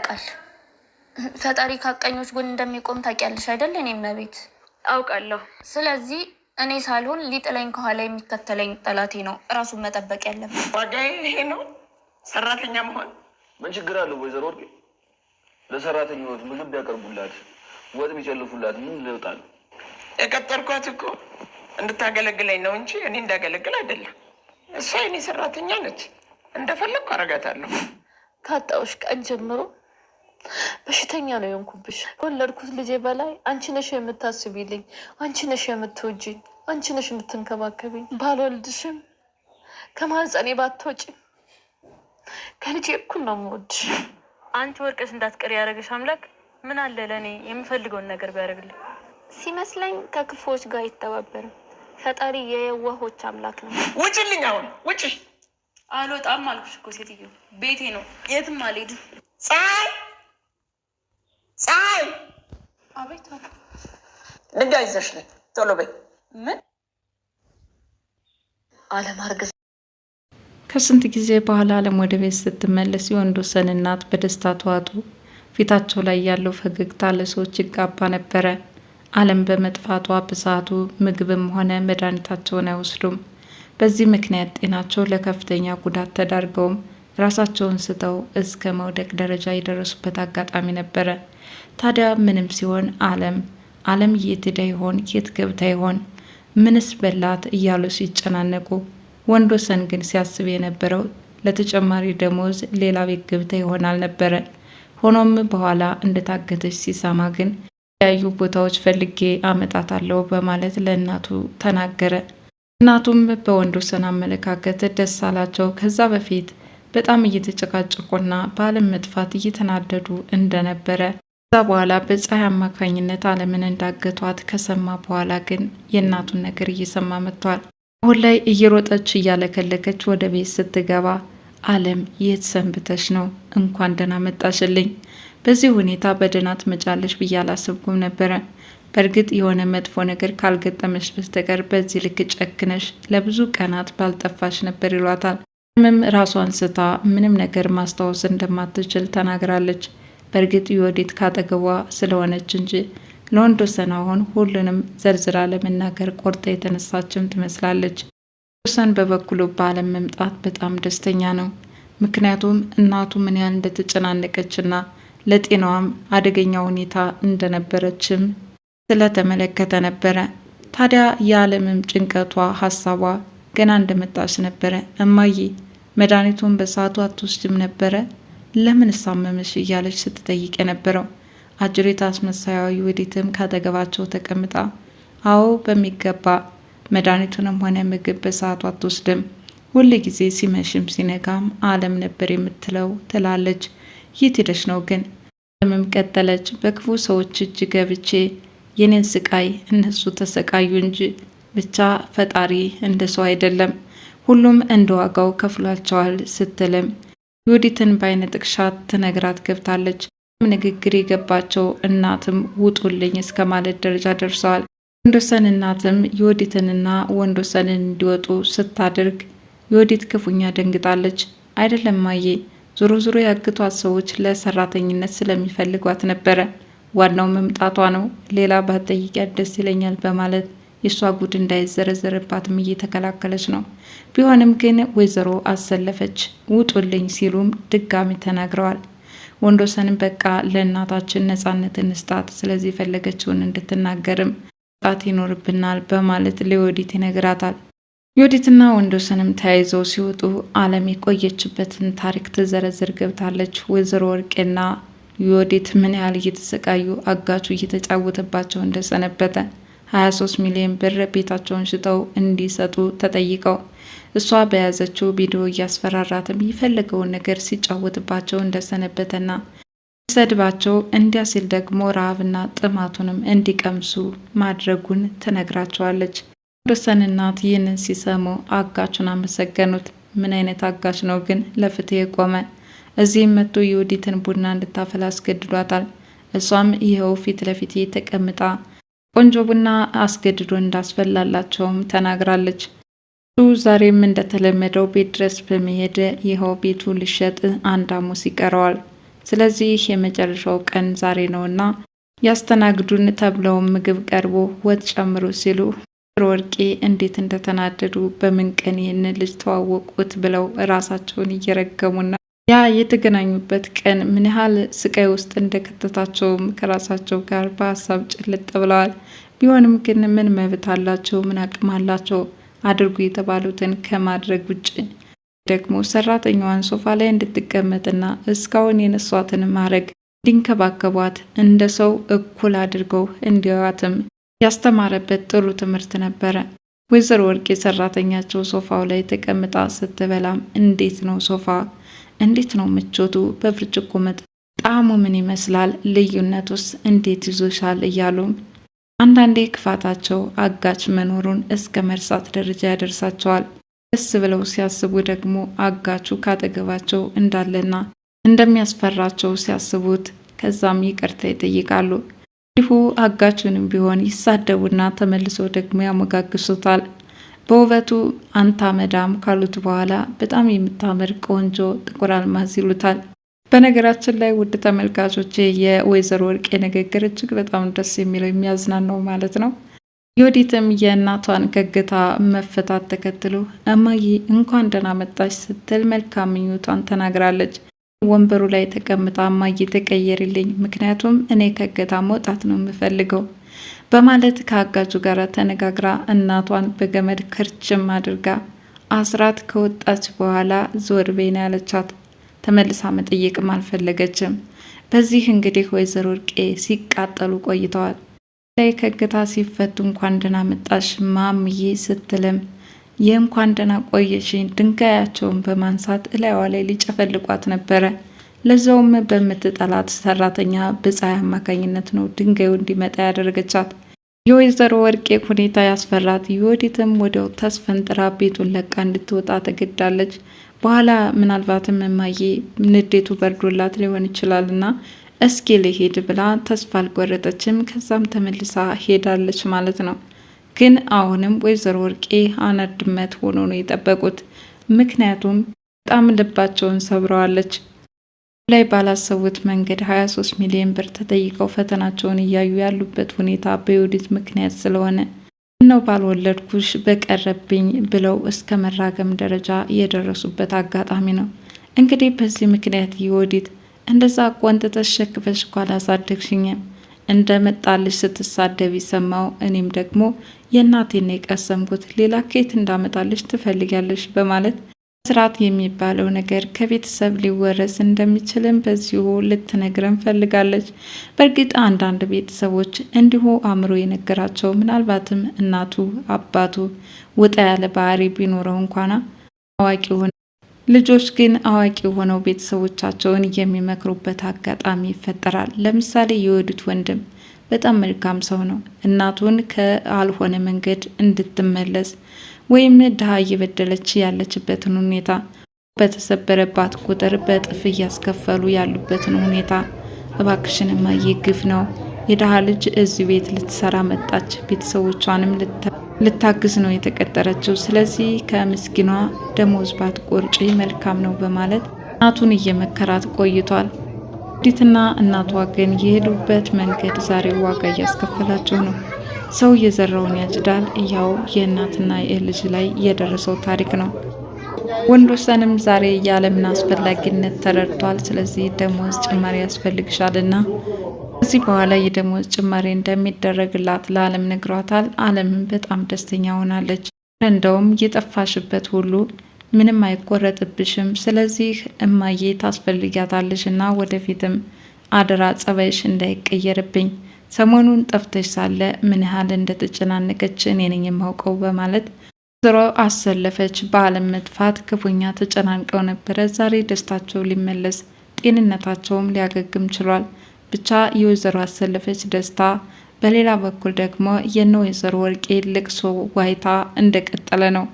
ያውቃል። ፈጣሪ ካቀኞች ጎን እንደሚቆም ታውቂያለሽ አይደል? እኔም መቤት አውቃለሁ። ስለዚህ እኔ ሳልሆን ሊጥለኝ ከኋላ የሚከተለኝ ጠላቴ ነው ራሱን መጠበቅ ያለበት። ዋጋዬ ይሄ ነው ሰራተኛ መሆን። ምን ችግር አለው ወይዘሮ ወርቄ? ለሰራተኞች ምግብ ቢያቀርቡላት ወጥ ቢጨልፉላት ምን ለውጣል? የቀጠርኳት እኮ እንድታገለግለኝ ነው እንጂ እኔ እንዳገለግል አይደለም። እሷ የኔ ሰራተኛ ነች። እንደፈለግኩ አረጋታለሁ። ካጣሁሽ ቀን ጀምሮ በሽተኛ ነው የሆንኩብሽ። ከወለድኩት ልጄ በላይ አንቺ ነሽ የምታስቢልኝ፣ አንቺ ነሽ የምትወጂኝ፣ አንቺ ነሽ የምትንከባከቢኝ። ባልወልድሽም ከማህፀኔ ባትወጪም ከልጄ እኩል ነው የምወድሽ። አንቺ ወርቅሽ እንዳትቀር ያደረገሽ አምላክ ምን አለ ለእኔ የምፈልገውን ነገር ቢያደርግልኝ። ሲመስለኝ ከክፉዎች ጋር አይተባበርም። ፈጣሪ የየዋሆች አምላክ ነው። ውጭልኝ! አሁን ውጭ! አልወጣም አልኩሽ እኮ ሴትዮ፣ ቤቴ ነው፣ የትም አልሄድም። ፀሐይ ፀሐይ! አቤት። ድንጋይ ይዘሽ ነይ ቶሎ በይ። ምን አለማርገዝ። ከስንት ጊዜ በኋላ አለም ወደ ቤት ስትመለስ የወንዶሰን እናት በደስታ ተዋጡ። ፊታቸው ላይ ያለው ፈገግታ ለሰዎች ይጋባ ነበረ። አለም በመጥፋቷ በሰዓቱ ምግብም ሆነ መድኃኒታቸውን አይወስዱም። በዚህ ምክንያት ጤናቸው ለከፍተኛ ጉዳት ተዳርገውም ራሳቸውን ስተው እስከ መውደቅ ደረጃ የደረሱበት አጋጣሚ ነበረ። ታዲያ ምንም ሲሆን አለም የት ሄዳ ይሆን? የት ገብታ ይሆን? ምንስ በላት እያሉ ሲጨናነቁ፣ ወንዶሰን ግን ሲያስብ የነበረው ለተጨማሪ ደሞዝ ሌላ ቤት ገብታ ይሆናል ነበረ። ሆኖም በኋላ እንደታገተች ሲሰማ ግን የተለያዩ ቦታዎች ፈልጌ አመጣታለሁ በማለት ለእናቱ ተናገረ። እናቱም በወንዶሰን አመለካከት ደስ አላቸው። ከዛ በፊት በጣም እየተጨቃጨቁና በአለም መጥፋት እየተናደዱ እንደነበረ፣ ከዛ በኋላ በፀሐይ አማካኝነት አለምን እንዳገቷት ከሰማ በኋላ ግን የእናቱን ነገር እየሰማ መጥቷል። አሁን ላይ እየሮጠች እያለከለከች ወደ ቤት ስትገባ አለም የት ሰንብተሽ ነው? እንኳን ደህና መጣሽልኝ። በዚህ ሁኔታ በደህና ትመጫለሽ ብዬ አላሰብኩም ነበረ። በእርግጥ የሆነ መጥፎ ነገር ካልገጠመሽ በስተቀር በዚህ ልክ ጨክነሽ ለብዙ ቀናት ባልጠፋሽ ነበር ይሏታል። ምንም ራሷን ስታ ምንም ነገር ማስታወስ እንደማትችል ተናግራለች። በእርግጥ የወዴት ካጠገቧ ስለሆነች እንጂ ለወንዶሰን አሁን ሁሉንም ዘርዝራ ለመናገር ቆርጣ የተነሳችም ትመስላለች። ወንዶሰን በበኩሉ በአለም መምጣት በጣም ደስተኛ ነው። ምክንያቱም እናቱ ምን ያህል እንደተጨናነቀችና ለጤናዋም አደገኛ ሁኔታ እንደነበረችም ስለተመለከተ ነበረ። ታዲያ የአለምም ጭንቀቷ ሀሳቧ ገና እንደመጣች ነበረ። እማዬ መድኃኒቱን በሰዓቱ አትወስድም ነበረ? ለምን ሳመመሽ? እያለች ስትጠይቅ የነበረው አጅሬት አስመሳያዊ ወዲትም ካጠገባቸው ተቀምጣ አዎ በሚገባ መድኃኒቱንም ሆነ ምግብ በሰዓቱ አትወስድም፣ ሁል ጊዜ ሲመሽም ሲነጋም አለም ነበር የምትለው ትላለች። የት ሄደሽ ነው ግን? አለምም ቀጠለች። በክፉ ሰዎች እጅ ገብቼ የኔን ስቃይ እነሱ ተሰቃዩ እንጂ ብቻ ፈጣሪ እንደ ሰው አይደለም፣ ሁሉም እንደ ዋጋው ከፍሏቸዋል ስትልም የወዲትን በአይነ ጥቅሻት ትነግራት ገብታለች። ንግግር የገባቸው እናትም ውጡልኝ እስከ ማለት ደረጃ ደርሰዋል። ወንዶሰን እናትም የወዲትንና ወንዶሰንን እንዲወጡ ስታደርግ የወዲት ክፉኛ ደንግጣለች። አይደለም ማዬ፣ ዞሮ ዞሮ ያግቷት ሰዎች ለሰራተኝነት ስለሚፈልጓት ነበረ፣ ዋናው መምጣቷ ነው፣ ሌላ ባትጠይቂያት ደስ ይለኛል በማለት የእሷ ጉድ እንዳይዘረዘርባትም እየተከላከለች ነው። ቢሆንም ግን ወይዘሮ አሰለፈች ውጡልኝ ሲሉም ድጋሚ ተናግረዋል። ወንዶሰንም በቃ ለእናታችን ነጻነት እንስጣት፣ ስለዚህ የፈለገችውን እንድትናገርም ጣት ይኖርብናል በማለት ለዮዲት ይነግራታል። ዮዲትና ወንዶሰንም ተያይዘው ሲወጡ አለም የቆየችበትን ታሪክ ትዘረዝር ገብታለች። ወይዘሮ ወርቄና ዮዲት ምን ያህል እየተሰቃዩ አጋቹ እየተጫወተባቸው እንደሰነበተ 23 ሚሊዮን ብር ቤታቸውን ሽጠው እንዲሰጡ ተጠይቀው እሷ በያዘችው ቪዲዮ እያስፈራራትም የፈለገውን ነገር ሲጫወትባቸው እንደሰነበተና ሰድባቸው እንዲያ ሲል ደግሞ ረሃብና ጥማቱንም እንዲቀምሱ ማድረጉን ትነግራቸዋለች። ወንዶሰን እናት ይህንን ሲሰሙ አጋቹን አመሰገኑት። ምን አይነት አጋች ነው ግን ለፍትህ የቆመ? እዚህም መጥቶ የወዲትን ቡና እንድታፈላ አስገድዷታል። እሷም ይኸው ፊት ለፊት ተቀምጣ ቆንጆ ቡና አስገድዶ እንዳስፈላላቸውም ተናግራለች። ዛሬም እንደተለመደው ቤት ድረስ በመሄድ ይኸው ቤቱ ሊሸጥ አንድ ሐሙስ ይቀረዋል። ስለዚህ የመጨረሻው ቀን ዛሬ ነውና ያስተናግዱን ተብለው ምግብ ቀርቦ ወጥ ጨምሮ ሲሉ ወርቄ እንዴት እንደተናደዱ በምን ቀን ይህን ልጅ ተዋወቁት ብለው ራሳቸውን እየረገሙና ያ የተገናኙበት ቀን ምን ያህል ስቃይ ውስጥ እንደከተታቸውም ከራሳቸው ጋር በሀሳብ ጭልጥ ብለዋል። ቢሆንም ግን ምን መብት አላቸው? ምን አቅም አላቸው? አድርጉ የተባሉትን ከማድረግ ውጭ ደግሞ ሰራተኛዋን ሶፋ ላይ እንድትቀመጥና እስካሁን የነሷትን ማድረግ እንዲንከባከቧት እንደ ሰው እኩል አድርገው እንዲያዋትም ያስተማረበት ጥሩ ትምህርት ነበረ። ወይዘሮ ወርቄ ሰራተኛቸው ሶፋው ላይ ተቀምጣ ስትበላም እንዴት ነው ሶፋ፣ እንዴት ነው ምቾቱ፣ በብርጭቆ መጠጥ ጣዕሙ ምን ይመስላል፣ ልዩነቱስ እንዴት ይዞሻል እያሉ አንዳንዴ ክፋታቸው አጋች መኖሩን እስከ መርሳት ደረጃ ያደርሳቸዋል። ደስ ብለው ሲያስቡ ደግሞ አጋቹ ካጠገባቸው እንዳለና እንደሚያስፈራቸው ሲያስቡት ከዛም ይቅርታ ይጠይቃሉ። እንዲሁ አጋቹንም ቢሆን ይሳደቡና ተመልሶ ደግሞ ያሞጋግሱታል። በውበቱ አንታ መዳም ካሉት በኋላ በጣም የምታምር ቆንጆ ጥቁር አልማዝ ይሉታል። በነገራችን ላይ ውድ ተመልካቾቼ የወይዘሮ ወርቄ ንግግር እጅግ በጣም ደስ የሚለው የሚያዝናናው ማለት ነው። ዮዲትም የእናቷን ከእገታ መፈታት ተከትሎ እማዬ እንኳን ደህና መጣች ስትል መልካም ምኞቷን ተናግራለች። ወንበሩ ላይ ተቀምጣ እማዬ ተቀየሪልኝ፣ ምክንያቱም እኔ ከእገታ መውጣት ነው የምፈልገው በማለት ከአጋጁ ጋር ተነጋግራ እናቷን በገመድ ክርችም አድርጋ አስራት ከወጣች በኋላ ዞር በይና ያለቻት። ተመልሳ መጠየቅም አልፈለገችም። በዚህ እንግዲህ ወይዘሮ ወርቄ ሲቃጠሉ ቆይተዋል። ላይ ከእገታ ሲፈቱ እንኳን ደህና መጣሽ ማምዬ ስትልም የእንኳን ደህና ቆየሽኝ ድንጋያቸውን በማንሳት እላይዋ ላይ ሊጨፈልቋት ነበረ። ለዛውም በምትጠላት ሰራተኛ በፀሐይ አማካኝነት ነው ድንጋዩ እንዲመጣ ያደረገቻት። የወይዘሮ ወርቄ ሁኔታ ያስፈራት። ዮዲትም ወዲያው ተስፈንጥራ ቤቱን ለቃ እንድትወጣ ተገዳለች። በኋላ ምናልባትም እማዬ ንዴቱ በርዶላት ሊሆን ይችላልና እስኪ ልሄድ ብላ ተስፋ አልቆረጠችም። ከዛም ተመልሳ ሄዳለች ማለት ነው። ግን አሁንም ወይዘሮ ወርቄ አነድመት ሆኖ ነው የጠበቁት። ምክንያቱም በጣም ልባቸውን ሰብረዋለች። ላይ ባላሰቡት መንገድ 23 ሚሊዮን ብር ተጠይቀው ፈተናቸውን እያዩ ያሉበት ሁኔታ በዮዲት ምክንያት ስለሆነ ነው ባልወለድኩሽ በቀረብኝ ብለው እስከ መራገም ደረጃ የደረሱበት አጋጣሚ ነው። እንግዲህ በዚህ ምክንያት ዮዲት እንደዛ ቆንጥተሽ ሸክፈሽ እኮ አላሳደግሽኝም እንደ መጣልሽ ስትሳደብ ይሰማው፣ እኔም ደግሞ የእናቴን የቀሰምኩት ሌላ ከየት እንዳመጣልሽ ትፈልጊያለሽ በማለት ስርዓት የሚባለው ነገር ከቤተሰብ ሊወረስ እንደሚችልም በዚሁ ልትነግረን ፈልጋለች። በእርግጥ አንዳንድ ቤተሰቦች እንዲሁ አእምሮ የነገራቸው ምናልባትም እናቱ አባቱ ወጣ ያለ ባህሪ ቢኖረው እንኳን አዋቂ ሆነ ልጆች ግን አዋቂ ሆነው ቤተሰቦቻቸውን የሚመክሩበት አጋጣሚ ይፈጠራል። ለምሳሌ የዮዲት ወንድም በጣም መልካም ሰው ነው። እናቱን ከአልሆነ መንገድ እንድትመለስ ወይም ድሃ እየበደለች ያለችበትን ሁኔታ በተሰበረባት ቁጥር በጥፍ እያስከፈሉ ያሉበትን ሁኔታ እባክሽን እማዬ ግፍ ነው፣ የድሃ ልጅ እዚህ ቤት ልትሰራ መጣች፣ ቤተሰቦቿንም ልታግዝ ነው የተቀጠረችው፣ ስለዚህ ከምስኪኗ ደሞዝ ባትቆርጪ መልካም ነው በማለት እናቱን እየመከራት ቆይቷል። ዮዲትና እናቷ ግን የሄዱበት መንገድ ዛሬ ዋጋ እያስከፈላቸው ነው። ሰው የዘራውን ያጭዳል። ያው የእናትና የልጅ ላይ የደረሰው ታሪክ ነው። ወንዶሰንም ዛሬ የዓለምን አስፈላጊነት ተረድቷል። ስለዚህ ደሞዝ ጭማሪ ያስፈልግሻልና ከዚህ በኋላ የደሞዝ ጭማሪ እንደሚደረግላት ለዓለም ነግሯታል። ዓለምን በጣም ደስተኛ ሆናለች። እንደውም የጠፋሽበት ሁሉ ምንም አይቆረጥብሽም፣ ስለዚህ እማዬ ታስፈልጊያታለሽ እና ወደፊትም አደራ ጸባይሽ እንዳይቀየርብኝ፣ ሰሞኑን ጠፍተሽ ሳለ ምን ያህል እንደተጨናነቀች እኔ ነኝ የማውቀው በማለት ወይዘሮ አሰለፈች በዓለም መጥፋት ክፉኛ ተጨናንቀው ነበረ። ዛሬ ደስታቸው ሊመለስ ጤንነታቸውም ሊያገግም ችሏል። ብቻ የወይዘሮ አሰለፈች ደስታ፣ በሌላ በኩል ደግሞ የነ ወይዘሮ ወርቄ ልቅሶ ዋይታ እንደቀጠለ ነው።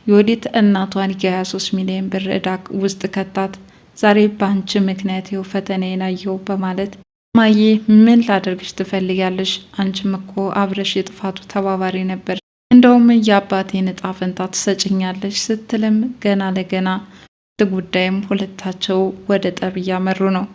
ዮዲት እናቷን የ23 ሚሊዮን ብር ዕዳ ውስጥ ከታት። ዛሬ በአንቺ ምክንያት ይኸው ፈተናዬን አየሁ በማለት ማዬ ምን ላደርግሽ ትፈልጊያለሽ? አንቺም እኮ አብረሽ የጥፋቱ ተባባሪ ነበር፣ እንደውም የአባቴን ዕጣ ፈንታ ትሰጭኛለሽ ስትልም ገና ለገና ጉዳይም ሁለታቸው ወደ ጠብ እያመሩ ነው።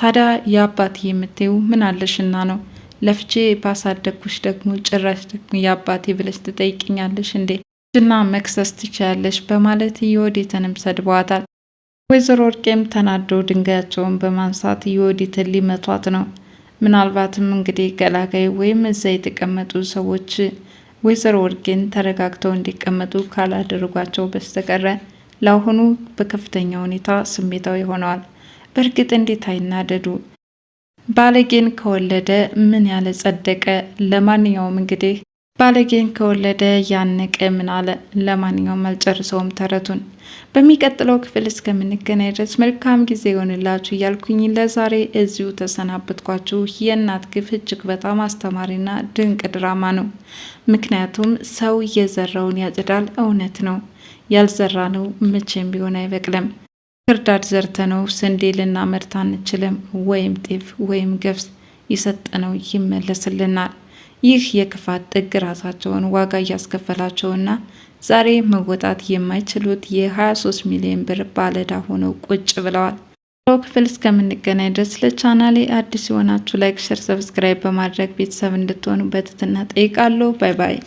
ታዲያ የአባቴ የምትይው ምን አለሽና ነው? ለፍቼ ባሳደግኩሽ ደግሞ ጭራሽ ደግሞ የአባቴ ብለሽ ትጠይቅኛለሽ እንዴ? እና መክሰስ ትችያለሽ በማለት የወዲትንም ሰድበዋታል። ወይዘሮ ወርቄም ተናደው ድንጋያቸውን በማንሳት የወዲትን ሊመቷት ነው። ምናልባትም እንግዲህ ገላጋይ ወይም እዛ የተቀመጡ ሰዎች ወይዘሮ ወርቄን ተረጋግተው እንዲቀመጡ ካላደረጓቸው በስተቀረ ለአሁኑ በከፍተኛ ሁኔታ ስሜታዊ ሆነዋል። በእርግጥ እንዴት አይናደዱ? ባለጌን ከወለደ ምን ያለ ጸደቀ። ለማንኛውም እንግዲህ ባለጌን ከወለደ ያነቀ ምን አለ። ለማንኛውም አልጨርሰውም ተረቱን። በሚቀጥለው ክፍል እስከምንገናኝ ድረስ መልካም ጊዜ ይሆንላችሁ እያልኩኝ ለዛሬ እዚሁ ተሰናበትኳችሁ። የእናት ግፍ እጅግ በጣም አስተማሪና ድንቅ ድራማ ነው። ምክንያቱም ሰው የዘራውን ያጭዳል። እውነት ነው። ያልዘራ ነው መቼም ቢሆን አይበቅልም። ክርዳድ ዘርተነው ስንዴ ልናመርት አንችልም። ወይም ጤፍ ወይም ገብስ የሰጠነው ይመለስልናል። ይህ የክፋት ጥግ ራሳቸውን ዋጋ እያስከፈላቸውና ዛሬ መወጣት የማይችሉት የ23 ሚሊዮን ብር ባለዕዳ ሆነው ቁጭ ብለዋል። ክፍል እስከምንገናኝ ድረስ ለቻናሌ አዲስ የሆናችሁ ላይክ፣ ሸር፣ ሰብስክራይብ በማድረግ ቤተሰብ እንድትሆኑ በትህትና ጠይቃለሁ። ባይ ባይ።